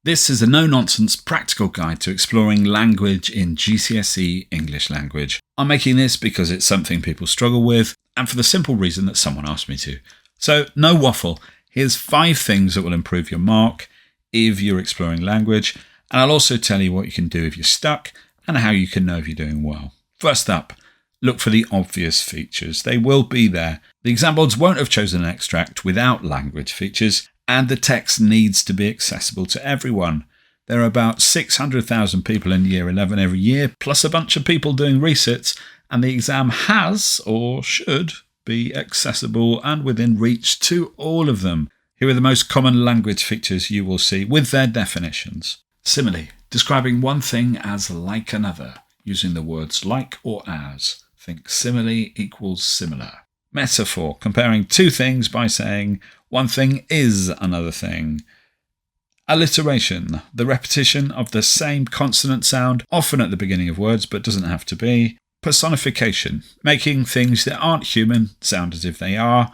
This is a no-nonsense practical guide to exploring language in GCSE English language. I'm making this because it's something people struggle with and for the simple reason that someone asked me to. So no waffle, here's 5 things that will improve your mark if you're exploring language, and I'll also tell you what you can do if you're stuck and how you can know if you're doing well. First up, look for the obvious features. They will be there. The exam boards won't have chosen an extract without language features, and the text needs to be accessible to everyone. There are about 600,000 people in Year 11 every year, plus a bunch of people doing resits, and the exam has, or should, be accessible and within reach to all of them. Here are the most common language features you will see with their definitions. Simile, describing one thing as like another, using the words like or as. Think simile equals similar. Metaphor, comparing two things by saying one thing is another thing. Alliteration, the repetition of the same consonant sound, often at the beginning of words but doesn't have to be. Personification, making things that aren't human sound as if they are.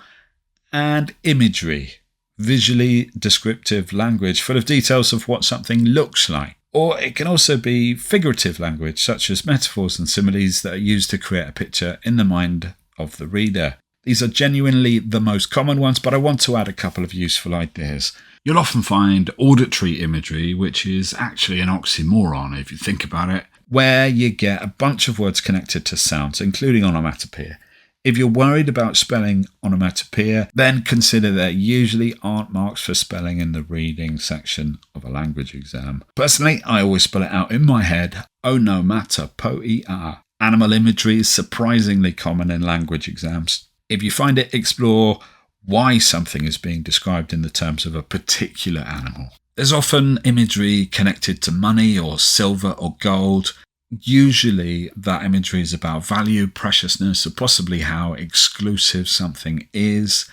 And imagery, visually descriptive language full of details of what something looks like. Or it can also be figurative language, such as metaphors and similes that are used to create a picture in the mind of the reader. These are genuinely the most common ones, but I want to add a couple of useful ideas. You'll often find auditory imagery, which is actually an oxymoron if you think about it, where you get a bunch of words connected to sounds, including onomatopoeia. If you're worried about spelling onomatopoeia, then consider there usually aren't marks for spelling in the reading section of a language exam. Personally, I always spell it out in my head, onomatopoeia. Animal imagery is surprisingly common in language exams. If you find it, explore why something is being described in the terms of a particular animal. There's often imagery connected to money or silver or gold. Usually that imagery is about value, preciousness, or possibly how exclusive something is.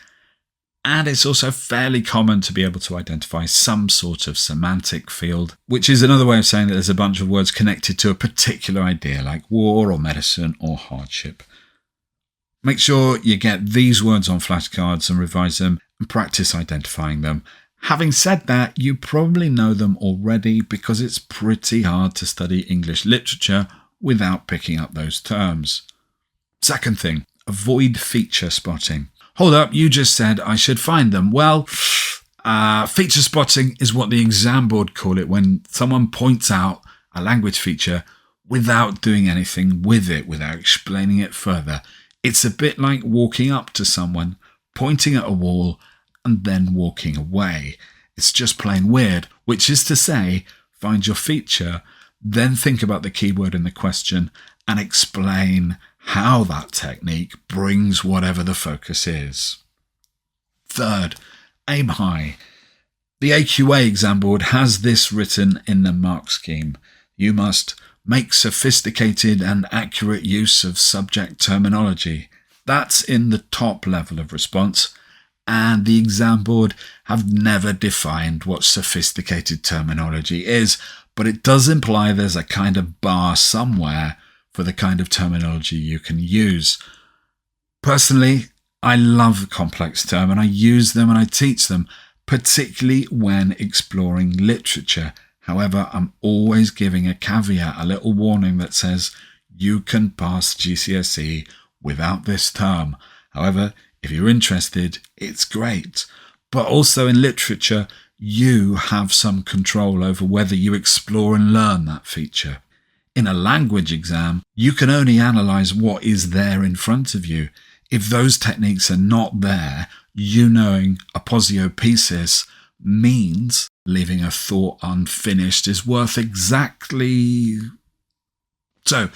And it's also fairly common to be able to identify some sort of semantic field, which is another way of saying that there's a bunch of words connected to a particular idea, like war or medicine or hardship. Make sure you get these words on flashcards and revise them and practice identifying them. Having said that, you probably know them already because it's pretty hard to study English literature without picking up those terms. Second thing, avoid feature spotting. Hold up, you just said I should find them. Well, feature spotting is what the exam board call it when someone points out a language feature without doing anything with it, without explaining it further. It's a bit like walking up to someone, pointing at a wall, and then walking away. It's just plain weird, which is to say, find your feature, then think about the keyword in the question, and explain how that technique brings whatever the focus is. Third, aim high. The AQA exam board has this written in the mark scheme. You must make sophisticated and accurate use of subject terminology. That's in the top level of response, and the exam board have never defined what sophisticated terminology is, but it does imply there's a kind of bar somewhere for the kind of terminology you can use. Personally, I love complex terms and I use them and I teach them, particularly when exploring literature. However, I'm always giving a caveat, a little warning that says you can pass GCSE without this term. However, if you're interested, it's great. But also in literature, you have some control over whether you explore and learn that feature. In a language exam, you can only analyse what is there in front of you. If those techniques are not there, you knowing aposiopesis means leaving a thought unfinished is worth exactly. So,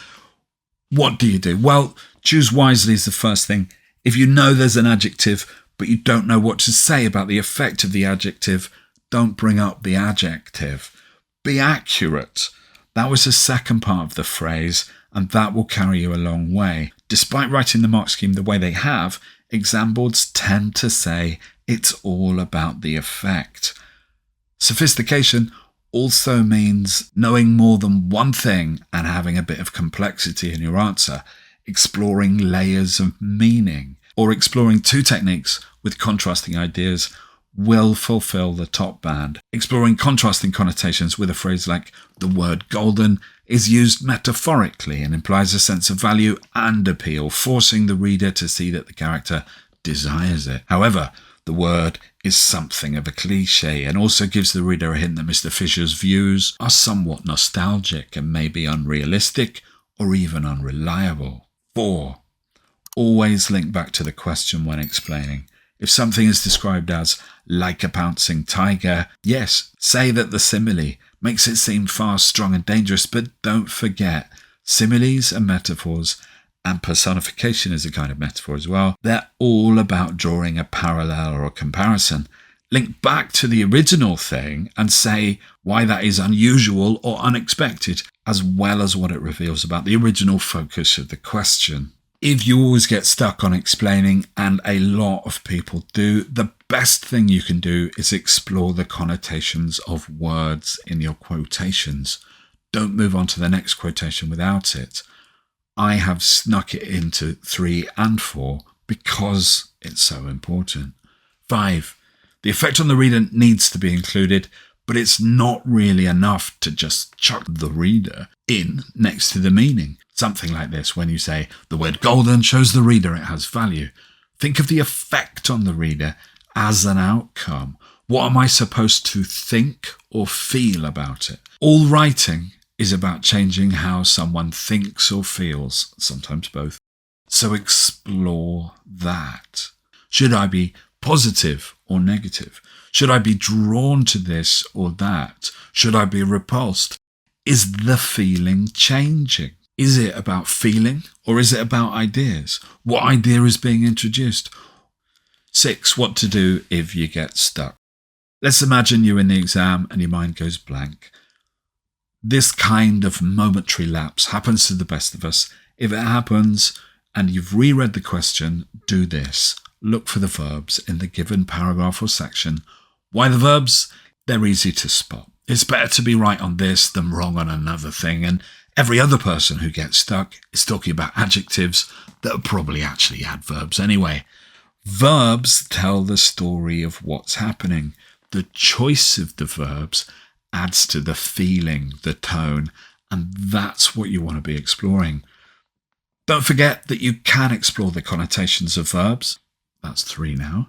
what do you do? Well, choose wisely is the first thing. If you know there's an adjective, but you don't know what to say about the effect of the adjective, don't bring up the adjective. Be accurate. That was the second part of the phrase, and that will carry you a long way. Despite writing the mark scheme the way they have, exam boards tend to say it's all about the effect. Sophistication also means knowing more than one thing and having a bit of complexity in your answer, exploring layers of meaning, or exploring two techniques with contrasting ideas will fulfill the top band. Exploring contrasting connotations with a phrase like the word golden is used metaphorically and implies a sense of value and appeal, forcing the reader to see that the character desires it. However, the word is something of a cliche and also gives the reader a hint that Mr. Fisher's views are somewhat nostalgic and maybe unrealistic or even unreliable. 4. Always link back to the question when explaining. If something is described as like a pouncing tiger, yes, say that the simile makes it seem fast, strong and dangerous, but don't forget, similes and metaphors, and personification is a kind of metaphor as well, they're all about drawing a parallel or a comparison. Link back to the original thing and say why that is unusual or unexpected, as well as what it reveals about the original focus of the question. If you always get stuck on explaining, and a lot of people do, the best thing you can do is explore the connotations of words in your quotations. Don't move on to the next quotation without it. I have snuck it into 3 and 4 because it's so important. 5. The effect on the reader needs to be included, but it's not really enough to just chuck the reader in next to the meaning. Something like this when you say, the word golden shows the reader it has value. Think of the effect on the reader as an outcome. What am I supposed to think or feel about it? All writing is about changing how someone thinks or feels, sometimes both. So explore that. Should I be positive or negative? Should I be drawn to this or that? Should I be repulsed? Is the feeling changing? Is it about feeling or is it about ideas? What idea is being introduced? 6. What to do if you get stuck. Let's imagine you're in the exam and your mind goes blank. This kind of momentary lapse happens to the best of us. If it happens and you've reread the question, do this. Look for the verbs in the given paragraph or section. Why the verbs? They're easy to spot. It's better to be right on this than wrong on another thing, and every other person who gets stuck is talking about adjectives that are probably actually adverbs anyway. Verbs tell the story of what's happening. The choice of the verbs adds to the feeling, the tone, and that's what you want to be exploring. Don't forget that you can explore the connotations of verbs. That's 3 now.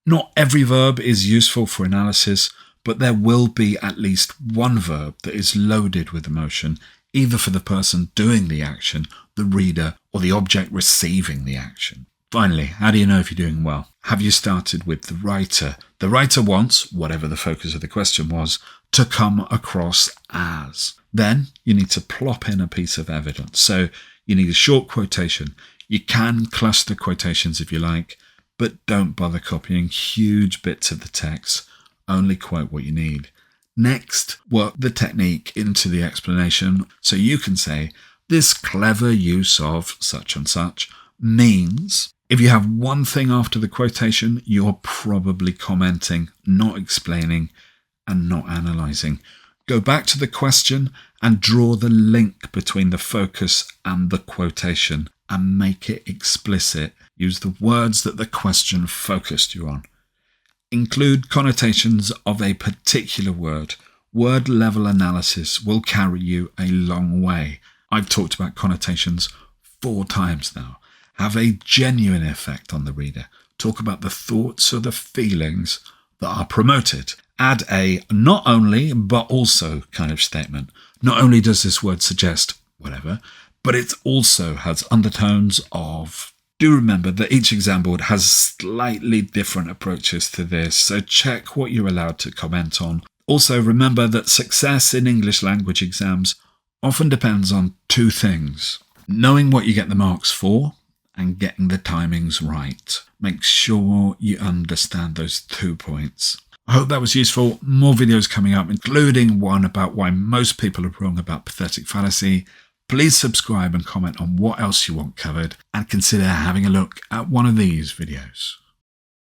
Not every verb is useful for analysis, but there will be at least one verb that is loaded with emotion, either for the person doing the action, the reader, or the object receiving the action. Finally, how do you know if you're doing well? Have you started with the writer? The writer wants, whatever the focus of the question was, to come across as. Then you need to plop in a piece of evidence. So you need a short quotation. You can cluster quotations if you like, but don't bother copying huge bits of the text. Only quote what you need. Next, work the technique into the explanation so you can say, this clever use of such and such means. If you have one thing after the quotation, you're probably commenting, not explaining, and not analysing. Go back to the question and draw the link between the focus and the quotation and make it explicit. Use the words that the question focused you on. Include connotations of a particular word. Word level analysis will carry you a long way. I've talked about connotations 4 times now. Have a genuine effect on the reader. Talk about the thoughts or the feelings that are promoted. Add a not only but also kind of statement. Not only does this word suggest whatever, but it also has undertones of. Do remember that each exam board has slightly different approaches to this, so check what you're allowed to comment on. Also remember that success in English language exams often depends on 2 things. Knowing what you get the marks for and getting the timings right. Make sure you understand those 2 points. I hope that was useful. More videos coming up, including one about why most people are wrong about pathetic fallacy. Please subscribe and comment on what else you want covered, and consider having a look at one of these videos.